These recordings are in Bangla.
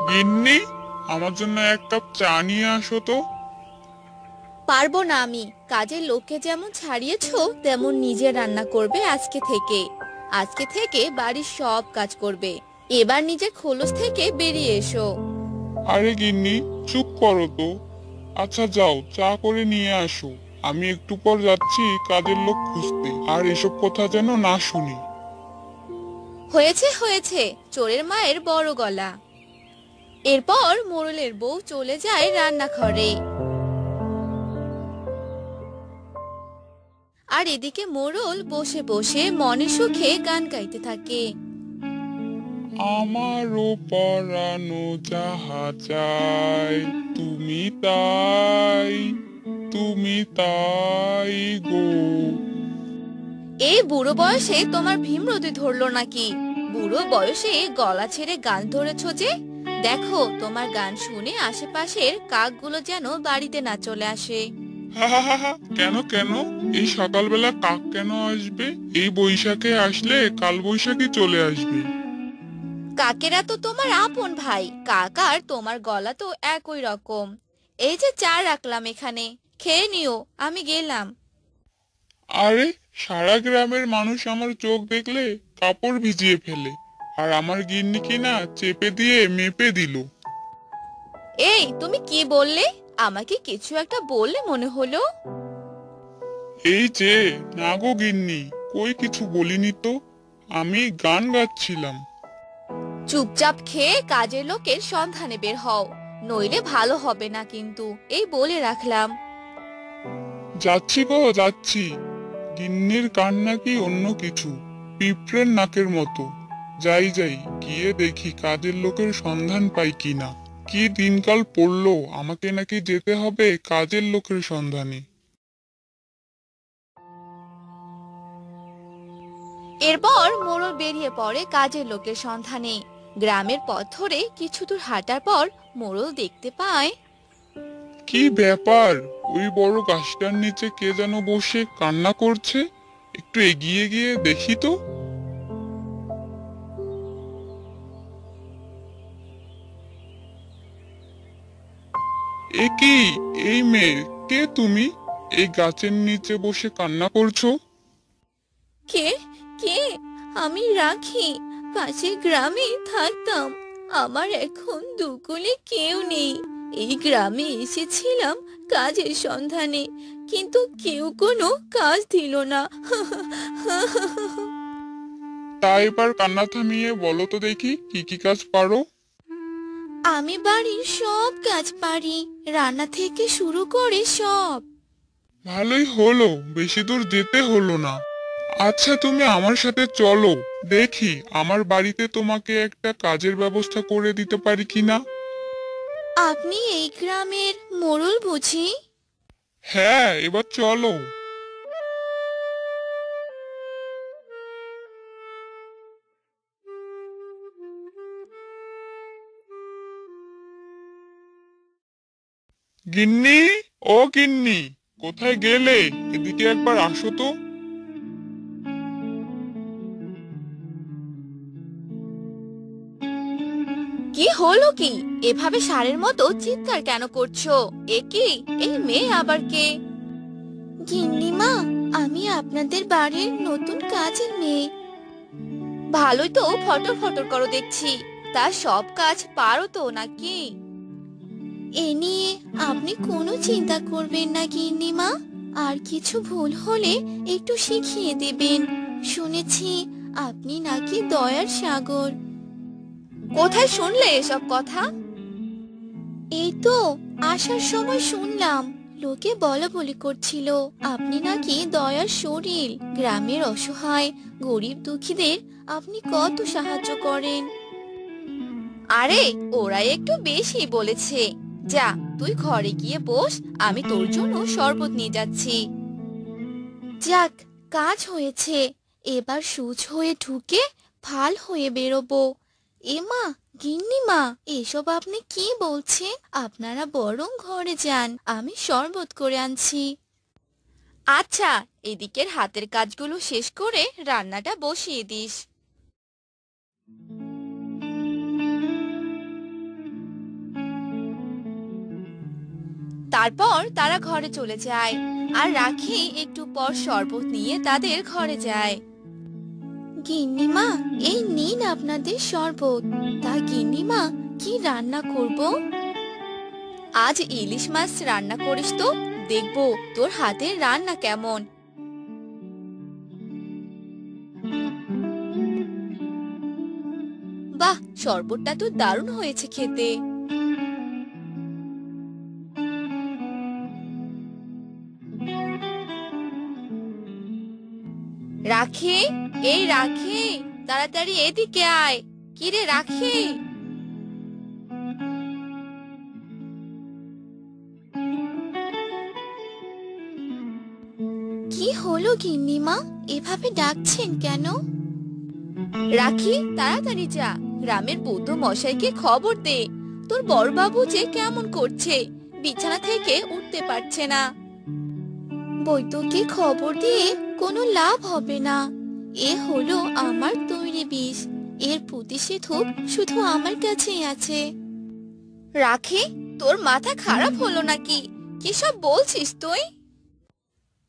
গিন্নি, আমার জন্য এক কাপ চা নিয়ে আসো তো। পারবো না আমি। কাজের লোককে যেমন ছাড়িয়েছো তেমন নিজে রান্না করবে আজকে থেকে। আজকে থেকে বাড়ির সব কাজ করবে। এবার নিজের খোলস থেকে বেরিয়ে এসো। আরে গিন্নি, চুপ করো তো। আচ্ছা যাও, চা করে নিয়ে আসো। আমি একটু পর যাচ্ছি কাজের লোক খুঁজতে, আর এসব কথা যেন না শুনি। হয়েছে হয়েছে, চোরের মায়ের বড় গলা। এরপর মোড়লের বউ চলে যায় রান্নাঘরে। আর এদিকে মোড়ল বসে বসে মনে সুখে গান গাইতে থাকে। আমারও পরানো যাহা চাই, তুমি তাই, তুমি তাই গো। এই বুড়ো বয়সে তোমার ভীমরতি ধরলো নাকি? বুড়ো বয়সে গলা ছেড়ে গান ধরেছো যে? দেখো তোমার গান শুনে আশেপাশের কাকগুলো যেন বাড়িতে না চলে আসে। হা হা হা হা, কেন কেন? এই সকালবেলা কাক কেন আসবে? এই বৈশাখে আসলে কাল বৈশাখী চলে আসবে। কাকেরা তো তোমার আপন ভাই। কাক আর তোমার গলা তো একই রকম। এই যে চা রাখলাম এখানে, খেয়ে নিও, আমি গেলাম। আরে, সারা গ্রামের মানুষ আমার চোখ দেখলে কাপড় ভিজিয়ে ফেলে, আর আমার গিন্নি কিনা চেপে দিয়ে মেপে দিল। এই তুমি কি বললে? আমাকে কিছু একটা বললে মনে হলো। এই যে, না গো গিন্নি, কই কিছু বলিনি তো। আমি গান গাচ্ছিলাম। চুপচাপ খেয়ে কাজের লোকের সন্ধানে বের হও, নইলে ভালো হবে না কিন্তু, এই বলে রাখলাম। যাচ্ছি গো যাচ্ছি। গিন্নির কান নাকি অন্য কিছু, পিঁপড়ের নাকের মতো। যাই যাই, গিয়ে দেখি কাজের লোকের সন্ধান পাই কিনা। কি দিনকাল পড়লো, আমাকে নাকি যেতে হবে কাজের লোকের সন্ধানে। এরপর মোড়ল বেরিয়ে পড়ে কাজের লোকের সন্ধানে। গ্রামের পথ ধরে কিছু দূর হাঁটার পর মোড়ল দেখতে পায়। কি ব্যাপার, ওই বড় গাছটার নিচে কে যেন বসে কান্না করছে। একটু এগিয়ে গিয়ে দেখি তো। এ কি, এই মেয়ে, কে তুমি? এই গাছের নিচে বসে কান্না করছো? কে? কে? আমি রাখি, পাশের গ্রামে থাকতাম। আমার এখন দুকুলে কেউ নেই। এই গ্রামে এসেছিলাম কাজের সন্ধানে, কিন্তু কেউ কোনো কাজ দিল না। তা এবার কান্না থামিয়ে বলো তো দেখি, কি কি কাজ পারো? আমি বাড়ির সব কাজ পারি, রান্না থেকে শুরু করে সব। ভালোই হলো, বেশি দূর যেতে হলো না। আচ্ছা তুমি আমার সাথে চলো, দেখি আমার বাড়িতে তোমাকে একটা কাজের ব্যবস্থা করে দিতে পারি কিনা। আপনি এই গ্রামের মোড়ল বুঝি? হ্যাঁ, এবার চলো। গিন্নি, ও গিন্নি, কোথায় গেলে? এদিকে একবার আসো তো। কি হলো কি? এভাবে ষাঁড়ের মতো চিৎকার কেন করছো? এ কি? এই মেয়ে আবার কে? গিন্নিমা, আমি আপনাদের বাড়ির নতুন কাজের মেয়ে। ভালোই তো ফটর ফটর করো দেখছি। তা সব কাজ পারো তো নাকি? এ নিয়ে আপনি কোনো চিন্তা করবেন না গিন্নিমা। আর কিছু ভুল হলে একটু শিখিয়ে দেবেন। শুনেছি আপনি নাকি দয়ার সাগর। কোথায় শুনলে এসব কথা? এই তো আসার সময় শুনলাম। লোকে বলা বলি করছিল আপনি নাকি দয়ার শরীর। গ্রামের অসহায় গরিব দুঃখীদের আপনি কত সাহায্য করেন। আরে, ওরা একটু বেশি বলেছে। যা, তুই ঘরে গিয়ে বস, আমি তোর জন্য শরবত নিয়ে যাচ্ছি। যাক, কাজ হয়েছে। এবার সূচ হয়ে ঢুকে ফাল হয়ে বেরোবো। এমা, গিন্নিমা, এসব আপনি কি বলছেন? আপনারা বরং ঘরে যান, আমি শরবত করে আনছি। আচ্ছা, এদিকের হাতের কাজগুলো শেষ করে রান্নাটা বসিয়ে দিস। তারপর তারা ঘরে চলে যায় আর রাখি একটু পর শরবত নিয়ে তাদের ঘরে যায়। গিন্নিমা, এই নিন আপনাদের শরবত। তা গিন্নিমা, কি রান্না করব? আজ ইলিশ মাছ রান্না করিস তো, দেখবো তোর হাতের রান্না কেমন। বাহ, শরবতটা তো দারুণ হয়েছে খেতে। রাখি, এই রাখি, তাড়াতাড়ি এদিকে আয়। কিরে রাখি? কি হলো গিন্নিমা, এভাবে ডাকছেন কেন? রাখি, তাড়াতাড়ি যা, গ্রামের বৌদ্ধ মশাইকে খবর দে তোর বড়বাবু যে কেমন করছে, বিছানা থেকে উঠতে পারছে না। বৈদ্যকে খবর দিয়ে কোনো লাভ হবে না। এ হলো আমার তৈরি বিষ, এর প্রতিষেধক শুধু আমার কাছেই আছে। রাখি, তোর মাথা খারাপ হলো নাকি? কি সব বলছিস তুই?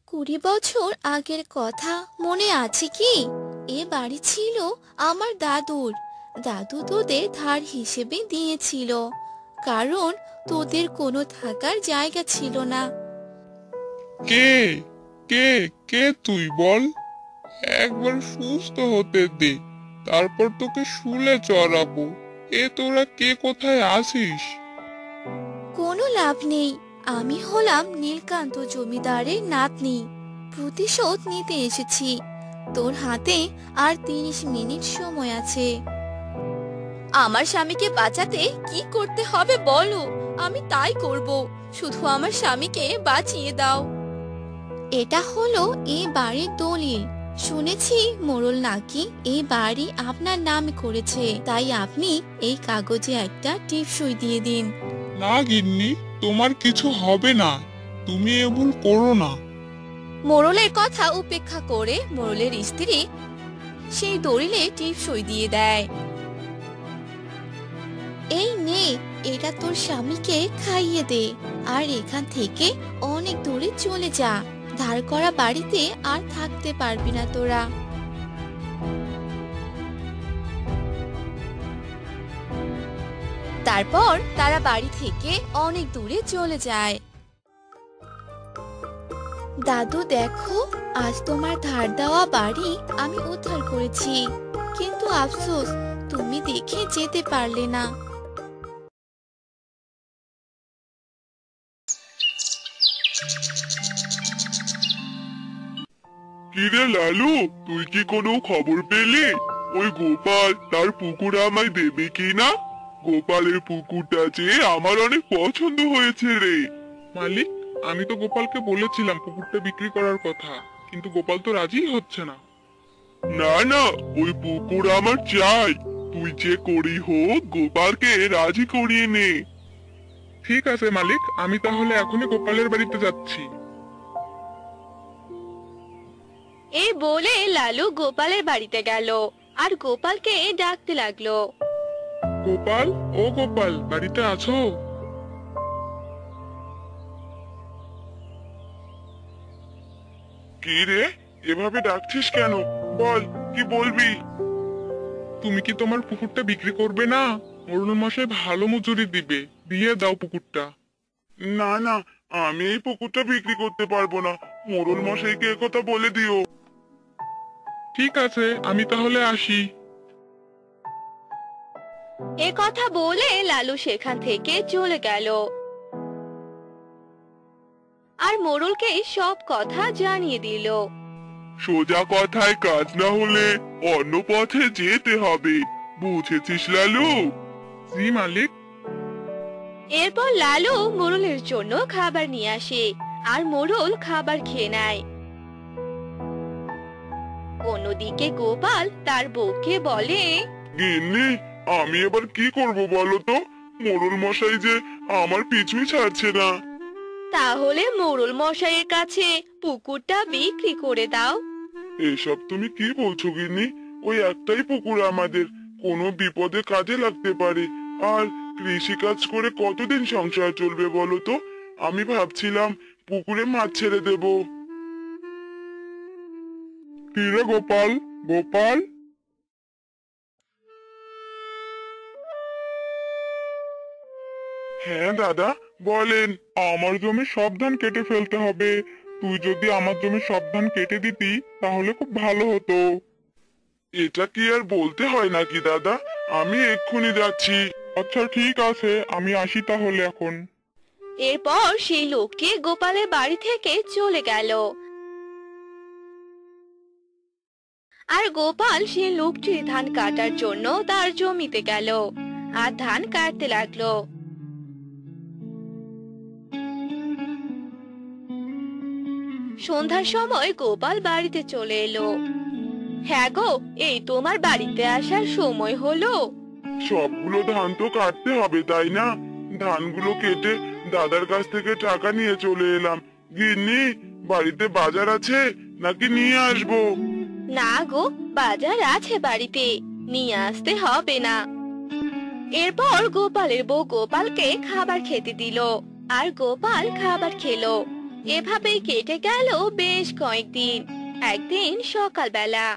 20 বছর আগের কথা মনে আছে কি? এ বাড়ি ছিল আমার দাদুর। দাদু তোদের ধার হিসেবে দিয়েছিল, কারণ তোদের কোনো থাকার জায়গা ছিল না। কে কে কে তুই বল? একবার সুস্থ হতে দে, তারপর তোকে শুলে চড়াবো। তোরা কে, কোথায় আছিস? কোনো লাভ নেই, আমি হলাম নীলকান্ত জমিদারের নাতনি। প্রতিশোধ নিতে এসেছি। তোর হাতে আর 30 মিনিট সময় আছে। আমার স্বামীকে বাঁচাতে কি করতে হবে বলো, আমি তাই করব। শুধু আমার স্বামীকে বাঁচিয়ে দাও। এটা হলো এই বাড়ির দলিল। শুনেছি মোড়ল নাকি এই বাড়ি আপনার নামে করেছে, তাই আপনি এই কাগজে একটা টিপসই দিয়ে দিন। না গিন্নি, তোমার কিছু হবে না, তুমি এ ভুল করো না। মোড়লের কথা উপেক্ষা করে মোড়লের স্ত্রী সেই দলিলে টিপসই দিয়ে দেয়। এই নে, এটা তোর স্বামীকে খাইয়ে দে, আর এখান থেকে অনেক দূরে চলে যা। ধার করা বাড়িতে আর থাকতে পারবি না তোরা। তারপর তারা বাড়ি থেকে অনেক দূরে চলে যায়। দাদু দেখো, আজ তোমার ধার দেওয়া বাড়ি আমি উদ্ধার করেছি, কিন্তু আফসোস তুমি দেখে যেতে পারলে না। কিরে লালু, তুই কি কোনো খবর পেলি? ওই গোপাল তার পুকুর আমায় দেবে কিনা? গোপালের পুকুরটা যে আমার অনেক পছন্দ হয়েছে রে। মালিক, আমি তো গোপালকে বলেছিলাম পুকুরটা বিক্রি করার কথা, কিন্তু গোপাল তো রাজি হচ্ছে না। না না, ওই পুকুর আমার চাই। তুই যে করি হোক গোপালকে রাজি করিয়ে নে। ঠিক আছে মালিক, আমি তাহলে এখনই গোপালের বাড়িতে যাচ্ছি। এই বলে লালু গোপালের বাড়িতে গেল আর গোপালকে ডাকতে লাগলো। গোপাল, ও গোপাল, বাড়িতে আছো? কি রে, এভাবে ডাকছিস কেন? বল, কি বলবি? তুমি কি তোমার পুকুরটা বিক্রি করবে না? মোড়ল মশাই ভালো মজুরি দিবে, দিয়ে দাও পুকুরটা। না না, আমি এই পুকুরটা বিক্রি করতে পারবো না। মোড়ল মশাইকে একথা বলে দিও। ঠিক আছে, আমি তাহলে আসি। এ কথা বলে লালু সেখান থেকে চলে গেল আর মোড়লকে সব কথা জানিয়ে দিল। সোজা কথায় কাজ না হলে অন্য পথে যেতে হবে, বুঝেছিস লালু? জি মালিক। এরপর লালু মোড়লের জন্য খাবার নিয়ে আসে আর মোড়ল খাবার খেয়ে নেয়। অন্যদিকে গোপাল তার বউকে বলে, গিন্নি, আমি এবার কি করব বলো তো? মোড়ল মশাই যে আমার পিছুই ছাড়ছে না। তাহলে মোড়ল মশাইয়ের কাছে পুকুরটা বিক্রি করে দাও। এসব তুমি কি বলছো গিন্নি? ওই একটাই পুকুর আমাদের, কোনো বিপদে কাজে লাগতে পারে। আর কৃষি কাজ করে কতদিন সংসার চলবে বলো তো? আমি ভাবছিলাম পুকুরে মাছ ছেড়ে দেব। কি রে গোপাল, গোপাল? হ্যাঁ দাদা, বলেন। আমার জমি সব ধান কেটে ফেলতে হবে। তুই যদি আমার জমি সব ধান কেটে দিতি তাহলে খুব ভালো হতো। এটা কি আর বলতে হয় নাকি দাদা? আমি এক্ষুনি যাচ্ছি। আচ্ছা ঠিক আছে, আমি আসি তাহলে এখন। এরপর সেই লোকটি গোপালের বাড়ি থেকে চলে গেল। আর গোপাল সেই লোকটির ধান কাটার জন্য তার জমিতে গেল আর ধান কাটতে লাগলো। সন্ধ্যার সময় গোপাল বাড়িতে চলে এলো। হ্যাঁ গো, এই তোমার বাড়িতে আসার সময় হলো। সবগুলো ধান তো কাটতে হবে তাই না? ধানগুলো কেটে দাদার কাছ থেকে টাকা নিয়ে চলে এলাম। গিন্নি, বাড়িতে বাজার আছে নাকি নিয়ে আসবো? না গো, বাজার আছে বাড়িতে, নিয়ে আসতে হবে না। এরপর গোপালের বউ গোপালকে খাবার খেতে দিল আর গোপাল খাবার খেলো। এভাবেই কেটে গেল বেশ কয়েকদিন। একদিন সকালবেলা,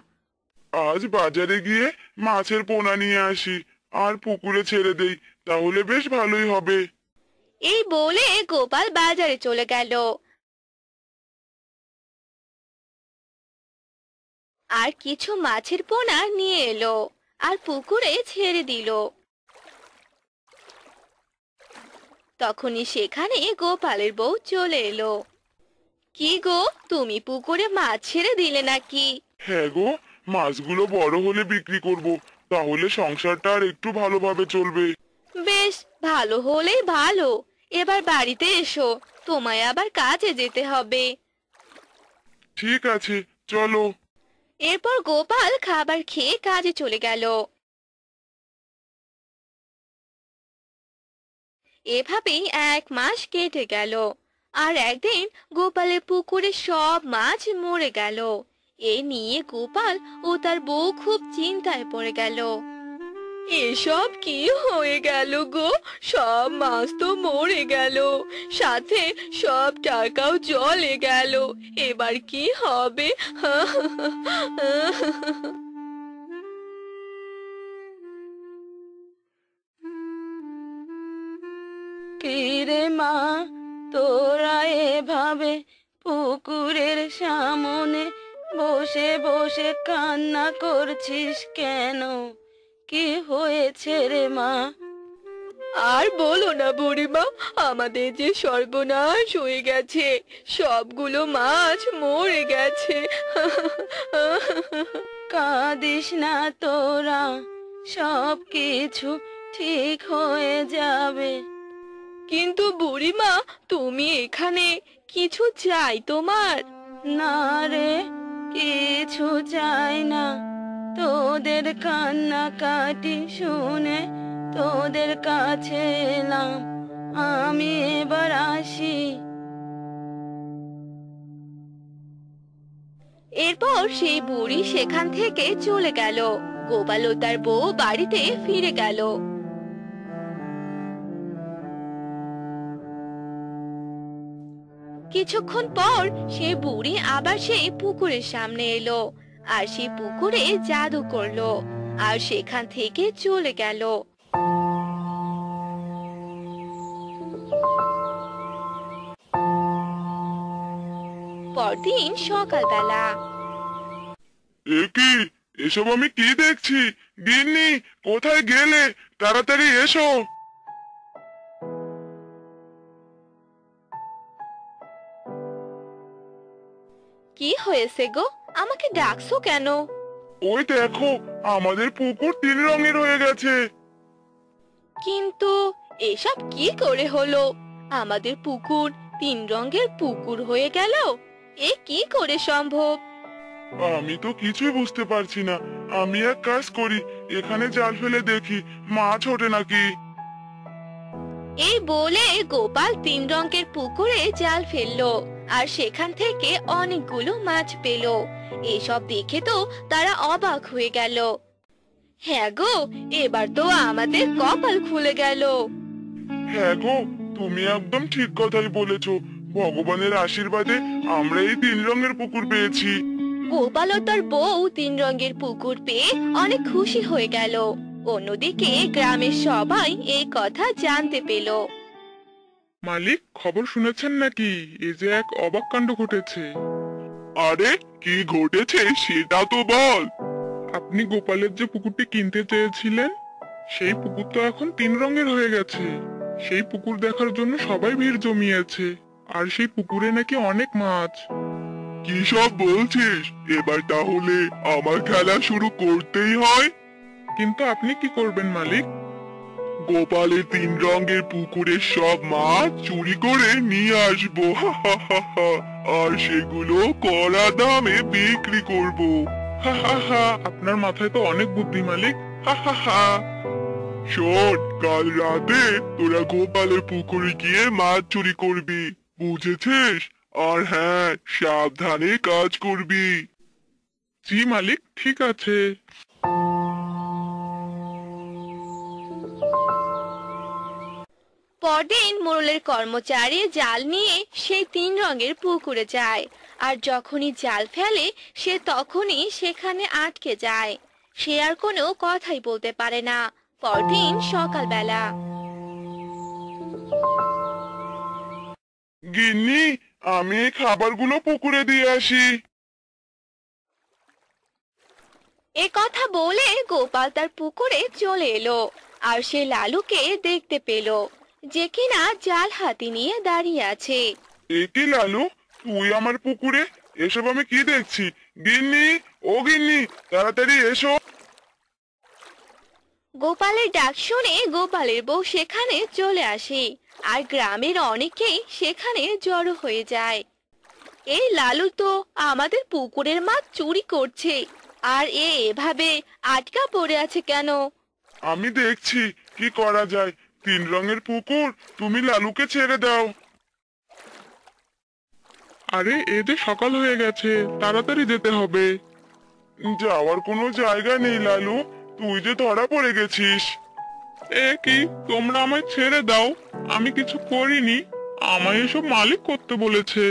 আজ বাজারে গিয়ে মাছের পোনা নিয়ে আসি আর পুকুরে ছেড়ে দেই, তাহলে বেশ ভালোই হবে। এই বলে গোপাল বাজারে চলে গেল আর কিছু মাছের পোনা নিয়ে এলো আর পুকুরে ছেড়ে দিল। তখনই সেখানে গোপালের বউ চলে এলো। কি গো, তুমি পুকুরে মাছ ছেড়ে দিলে নাকি? হ্যাঁ গো, মাছগুলো বড় হলে বিক্রি করব, তাহলে সংসারটা আর একটু ভালোভাবে চলবে। বেশ, ভালো হলেই ভালো। এবার বাড়িতে এসো, তোমায় আবার কাজে যেতে হবে। ঠিক আছে, চলো। এরপর গোপাল খাবার খেয়ে কাজে চলে গেল। এভাবেই 1 মাস কেটে গেল আর একদিন গোপালের পুকুরে সব মাছ মরে গেল। এ নিয়ে গোপাল ও তার বউ খুব চিন্তায় পড়ে গেল। এসব কি হয়ে গেল গো? সব মাছ তো মরে গেল, সাথে সব টাকাও জলে গেল। এবার কি হবে? কি রে মা, তোরা এভাবে পুকুরের সামনে বসে বসে কান্না করছিস কেন? কি হয়েছে রে মা? আর বলো না বুড়িমা, আমাদের যে সর্বনাশ হয়ে গেছে, সবগুলো মাছ মরে গেছে। কাঁদিস না তোরা, সব কিছু ঠিক হয়ে যাবে। কিন্তু বুড়িমা, তুমি এখানে কিছু চাই তোমার? না রে, কিছু চাই না। তোদের কান্নাকাটি শুনে তোদের কাছে এলাম। আমি এবার আসি। এরপর সেই বুড়ি সেখান থেকে চলে গেল। গোপাল ও তার বউ বাড়িতে ফিরে গেল। কিছুক্ষণ পর সেই বুড়ি আবার সেই পুকুরের সামনে এলো আর সেই পুকুরে জাদু করলো আর সেখান থেকে চলে গেল। পরদিন সকালবেলা, এ কি? এসব আমি কি দেখছি? গিন্নি, কোথায় গেলে? তাড়াতাড়ি এসো। কি হয়েছে গো? আমাকে ডাকছো কেন? ওই দেখো, আমাদের পুকুর 3 রঙের হয়ে গেছে। কিন্তু এসব কি করে হলো? আমাদের পুকুর 3 রঙের পুকুর হয়ে গেল, এ কি করে সম্ভব? আমি তো কিছুই বুঝতে পারছি না। আমি এক কাজ করি, এখানে জাল ফেলে দেখি মাছ ওঠে নাকি। এই বলে গোপাল 3 রঙের পুকুরে জাল ফেললো আর সেখান থেকে অনেকগুলো মাছ পেল। এসব দেখে তো তারা অবাক হয়ে গেল। হ্যাঁ গো, এবার তো আমাদের কপাল খুলে গেল। হ্যাঁ গো, তুমি একদম ঠিক কথাই বলেছো। ভগবানের আশীর্বাদে আমরা এই 3 রঙের পুকুর পেয়েছি। গোপাল ও তার বউ 3 রঙের পুকুর পেয়ে অনেক খুশি হয়ে গেল। অন্যদিকে গ্রামের সবাই এই কথা জানতে পেল। মালিক, খবর শুনেছেন নাকি? এই যে এক অবাক কাণ্ড ঘটেছে। আরে কি ঘটেছে সেটা তো বল। আপনি গোপালের যে পুকুরটি কিনতে চেয়েছিলেন, সেই পুকুর তো এখন 3 রঙের হয়ে গেছে। সেই পুকুর দেখার জন্য সবাই ভিড় জমিয়েছে। আর সেই পুকুরে নাকি অনেক মাছ। কি সব বলছিস? এবার তাহলে আমার খেলা শুরু করতেই হয়। কিন্তু আপনি কি করবেন মালিক? গোপালের 3 রঙের পুকুরের সব মাছ চুরি করে নিয়ে আসবো, হা হা হা হা। আর সেগুলো কড়া দামে বিক্রি করব। হা হা হা, আপনার মাথায় তো অনেক বুদ্ধি মালিক। হা হা হা। শোন, কাল রাতে তোরা গোপালের পুকুরে গিয়ে মাছ চুরি করবি, বুঝেছিস? আর হ্যাঁ, সাবধানে কাজ করবি। জি মালিক, ঠিক আছে। পরদিন মোড়লের কর্মচারী জাল নিয়ে সেই 3 রঙের পুকুরে যায়। আর যখনই জাল ফেলে সে তখনই সেখানে আটকে যায়। সে আর কোনো কথাই বলতে পারে না। পরদিন সকালবেলা গিন্নি, আমি এই খাবারগুলো পুকুরে দিয়ে আসি। এ কথা বলে গোপাল তার পুকুরে চলে এলো। আর সে লালুকে দেখতে পেল, যে কিনা জাল হাতে নিয়ে দাঁড়িয়ে আছে। এ কি লালু, তুই আমার পুকুরে? এসব আমি কি দেখছি? গিন্নি, ও গিন্নি, তাড়াতাড়ি এসো। গোপালের ডাক শুনে গোপালের বউ সেখানে চলে আসে। আর গ্রামের অনেকেই সেখানে জড়ো হয়ে যায়। এই লালু তো আমাদের পুকুরের মাছ চুরি করছে। আর এভাবে আটকা পড়ে আছে কেন? আমি দেখছি কি করা যায়। 3 রঙের পুকুর, তুমি লালুকে ছেড়ে দাও। আরে, এ যে সকাল হয়ে গেছে, তাড়াতাড়ি যেতে হবে। যাওয়ার কোনো জায়গা নেই লালু, তুই যে ধরা পড়ে গেছিস। এ কি, তোমরা আমায় ছেড়ে দাও। আমি কিছু করিনি। আমায় এসব মালিক করতে বলেছে।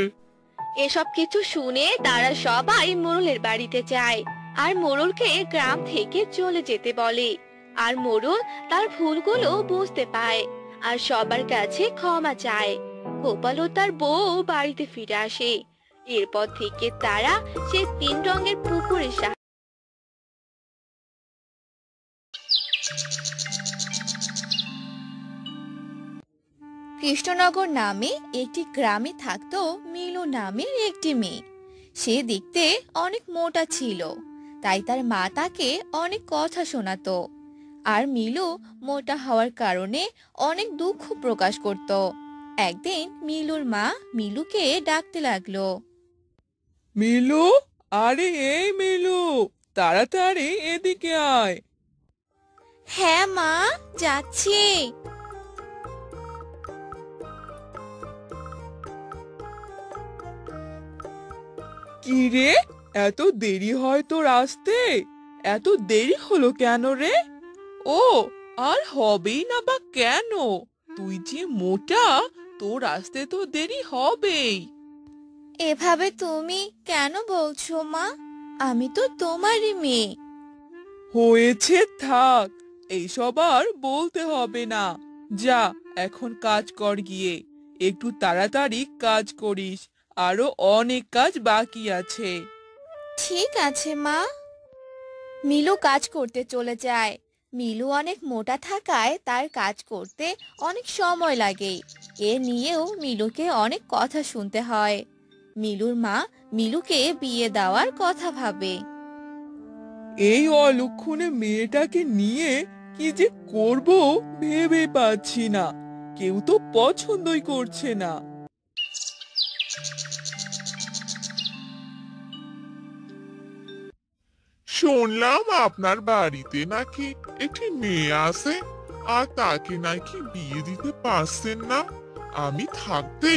এসব কিছু শুনে তারা সবাই মোড়লের বাড়িতে যায়। আর মোড়লকে গ্রাম থেকে চলে যেতে বলে। আর মোড়ল তার ভুলগুলো বুঝতে পায়। আর সবার কাছে ক্ষমা চায়। গোপাল ও তার বউ বাড়িতে ফিরে আসে। এরপর থেকে তারা সে 3 রঙের পুকুরের কৃষ্ণনগর নামে একটি গ্রামে থাকতো মিলু নামের একটি মেয়ে। সে দেখতে অনেক মোটা ছিল, তাই তার মা তাকে অনেক কথা শোনাতো। আর মিলু মোটা হওয়ার কারণে অনেক দুঃখ প্রকাশ করত। একদিন মিলুর মা মিলুকে ডাকতে লাগলো। মিলু, আরে এই মিলু, তাড়াতাড়ি এদিকে আয়। হ্যাঁ মা, যাচ্ছি। কি রে, এত দেরি হয় তোর আসতে? এত দেরি হলো কেন রে? ও, আর হবেই না বা কেন? তুই যে মোটা, তোর আসতে তো দেরি হবেই। এভাবে তুমি কেন বলছো মা? আমি তো তোমারই মেয়ে। হয়েছে, থাক, এইসব আর বলতে হবে না। যা, এখন কাজ কর গিয়ে। একটু তাড়াতাড়ি কাজ করিস, আরো অনেক কাজ বাকি আছে। ঠিক আছে মা। মিলু কাজ করতে চলে যায়। মিলু অনেক মোটা থাকায় তার কাজ করতে অনেক সময় লাগে। এ নিয়েও মিলুকে অনেক কথা শুনতে হয়। মিলুর মা মিলুকে বিয়ে দেওয়ার কথা ভাবে। এই অলক্ষণে মেয়েটাকে নিয়ে কি যে করব ভেবে পাচ্ছি না। কেউ তো পছন্দই করছে না। শুনলাম আপনার বাড়িতে নাকি একটি মেয়ে আছে, আর তাকে নাকি বিয়ে দিতে পারছেন না। আমি থাকতে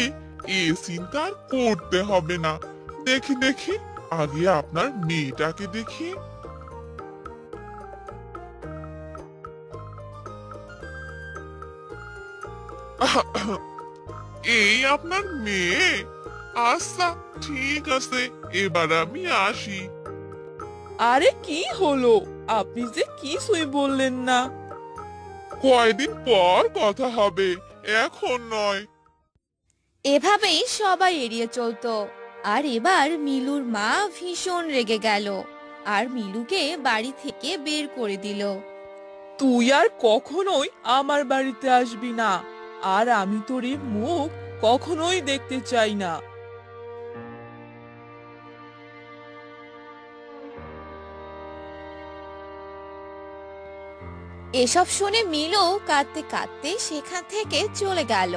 এ চিন্তা আর করতে হবে না। দেখি দেখি, আগে আপনার মেয়েটাকে দেখি। এই আপনার মেয়ে? আচ্ছা, ঠিক আছে, এবার আমি আসি। আরে কি হলো, আপনি যে কিছুই বললেন না। কয়দিন পর কথা হবে, এখন নয়। এভাবেই সবাই এড়িয়ে চলতো। আর এবার মিলুর মা ভীষণ রেগে গেল আর মিলুকে বাড়ি থেকে বের করে দিল। তুই আর কখনোই আমার বাড়িতে আসবি না, আর আমি তোর এই মুখ কখনোই দেখতে চাই না। এসব শুনে মিলু কাঁদতে কাঁদতে সেখান থেকে চলে গেল।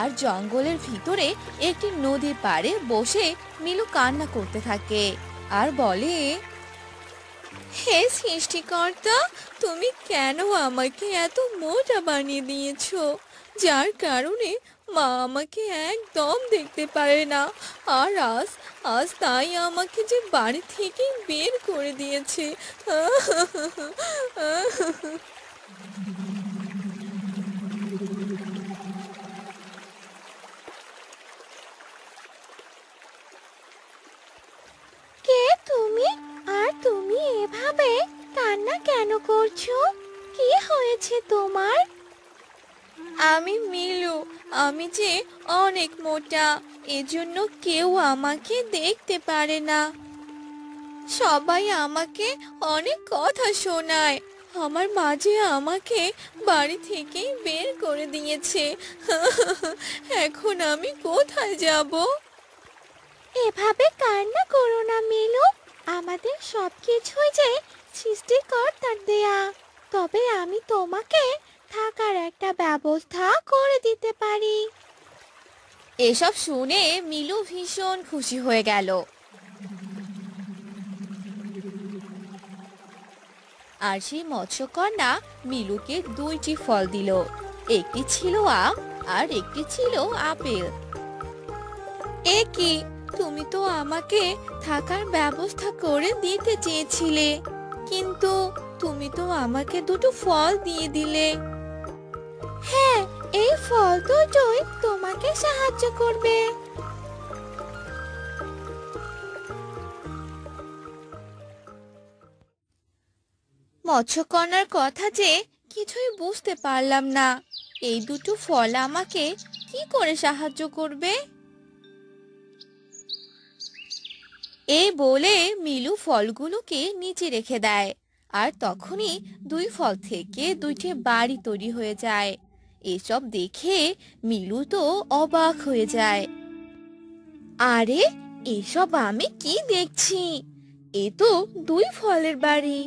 আর জঙ্গলের ভিতরে একটি নদীর পাড়ে বসে মিলু কান্না করতে থাকে আর বলে, হে সৃষ্টিকর্তা, তুমি কেন আমাকে এত মোটা বানিয়ে দিয়েছো, যার কারণে মা আমাকে একদম দেখতে পারে না। আর আজ আজ তাই আমাকে যে বাড়ি থেকে বের করে দিয়েছে। কে তুমি? আর তুমি এভাবে কান্না কেন করছো? কি হয়েছে তোমার? আমি মিলু। আমি যে অনেক মোটা, এজন্য কেউ আমাকে দেখতে পারে না। সবাই আমাকে অনেক কথা শোনায়। আমার মাঝে আমাকে বাড়ি থেকে বের করে দিয়েছে। এখন আমি কোথায় যাব? এভাবে কান্না করো না মিলু। আমাদের সবকিছুই যে সৃষ্টিকর্তার দেয়া। তবে আমি তোমাকে থাকার একটা ব্যবস্থা করে দিতে পারি। এসব শুনে মিলু ভীষণ খুশি হয়ে গেল। আর সেই মৎস্যকন্যা মিলুকে দুইটি ফল দিল। একটি ছিল আম আর একটি ছিল আপেল। এ কি, তুমি তো আমাকে থাকার ব্যবস্থা করে দিতে চেয়েছিলে, কিন্তু তুমি তো আমাকে দুটো ফল দিয়ে দিলে। হ্যাঁ, এই ফল দুটোই তোমাকে সাহায্য করবে। মৎস্যকন্যার কথা যে কিছুই বুঝতে পারলাম না। এই দুটো ফল আমাকে কি করে সাহায্য করবে? এই বলে মিলু ফলগুলোকে নিচে রেখে দেয়। আর তখনই দুই ফল থেকে দুইটি বাড়ি তৈরি হয়ে যায়। এসব দেখে মিলু তো অবাক হয়ে যায়। আরে, এসব আমি কি দেখছি? এ তো দুই ফলের বাড়ি।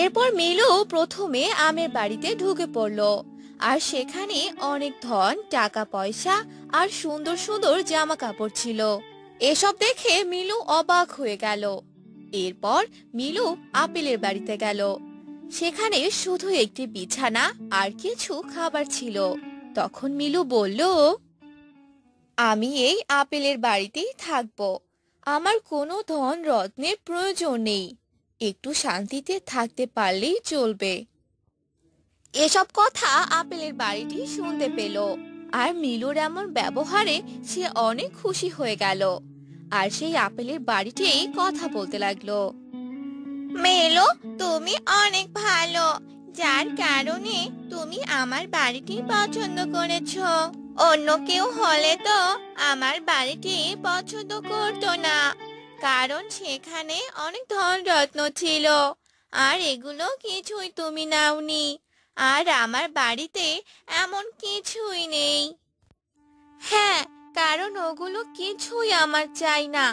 এরপর মিলু প্রথমে আমের বাড়িতে ঢুকে পড়লো। আর সেখানে অনেক ধন, টাকা পয়সা আর সুন্দর সুন্দর জামা কাপড় ছিল। এসব দেখে মিলু অবাক হয়ে গেল। এরপর মিলু আপেলের বাড়িতে গেল। সেখানে শুধু একটি বিছানা আর কিছু খাবার ছিল। তখন মিলু বলল, আমি এই আপেলের বাড়িতেই থাকবো। আমার কোনো ধন রত্নের প্রয়োজন নেই, একটু শান্তিতে থাকতে পারলেই চলবে। এসব কথা আপেলের বাড়িটি শুনতে পেল। আর মিলুর এমন ব্যবহারে সে অনেক খুশি হয়ে গেল। আর সেই আপেলের বাড়িটি কথা বলতে লাগলো, মিলু, তুমি অনেক ভালো, যার কারণে তুমি আমার বাড়িটি পছন্দ করেছো। অন্য কেউ হলে তো আমার বাড়িটি পছন্দ করতো না, কারণ সেখানে অনেক ধন রত্ন ছিল, আর এগুলো কিছুই তুমি নাওনি। আর আমার বাড়িতে এমন কিছুই নেই। হ্যাঁ, কারণ ওগুলো কিছুই আমার চাই না।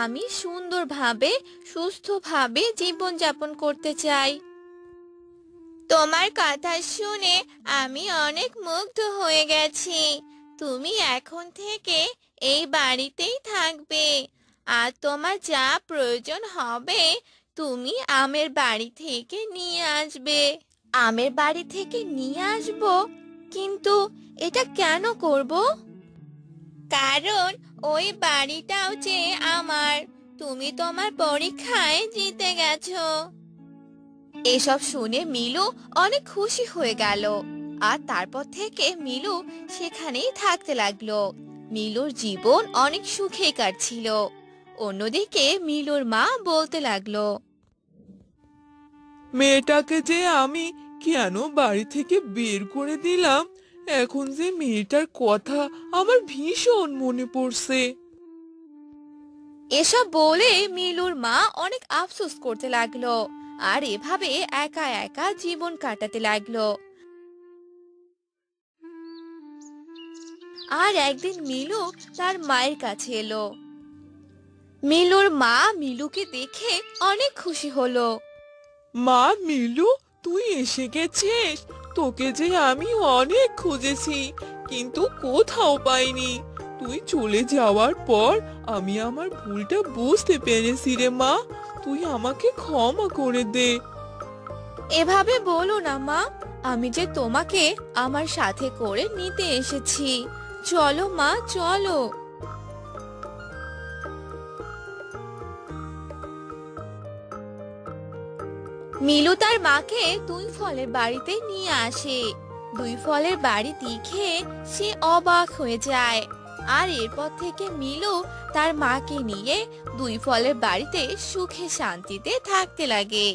আমি সুন্দরভাবে, সুস্থভাবে জীবনযাপন করতে চাই। তোমার কথা শুনে আমি অনেক মুগ্ধ হয়ে গেছি। তুমি এখন থেকে এই বাড়িতেই থাকবে। আর তোমার যা প্রয়োজন হবে তুমি আমের বাড়ি থেকে নিয়ে আসবে। আমের বাড়ি থেকে নিয়ে আসবো? কিন্তু এটা কেন করব? কারণ ওই বাড়িটাও যে আমার। তুমি তোমার পরীক্ষায় জিতে গেছো। এসব শুনে মিলু অনেক খুশি হয়ে গেল। আর তারপর থেকে মিলু সেখানেই থাকতে লাগলো। মিলুর জীবন অনেক সুখে কাটছিল। অন্যদিকে মিলুর মা বলতে লাগলো, মেয়েটাকে যে আমি কেন বাড়ি থেকে বের করে দিলাম, এখন যে মেয়েটার কথা আমার ভীষণ মনে পড়ছে। এসব বলে মিলুর মা অনেক আফসোস করতে লাগলো। আর এভাবে একা একা জীবন কাটাতে লাগলো। আর একদিন মিলু তার মায়ের কাছে এলো। মিলুর মা মিলুকে দেখে অনেক খুশি হলো। মা, মিলু, তুই এসে গেছিস। তোকে যে আমি অনেক খুঁজেছি, কিন্তু কোথাও পাইনি। তুই চলে যাওয়ার পর আমি আমার ভুলটা বুঝতে পেরেছি রে মা। তুই আমাকে ক্ষমা করে দে। এভাবে বলো না মা, আমি যে তোমাকে আমার সাথে করে নিতে এসেছি। চলো মা, চলো। মিলু তার মাকে দুই ফলের বাড়িতে নিয়ে আসে। দুই ফলের বাড়ি দেখে সে অবাক হয়ে যায়। আর এরপর থেকে মিলু তার মাকে নিয়ে দুই ফলের বাড়িতে সুখে শান্তিতে থাকতে লাগে।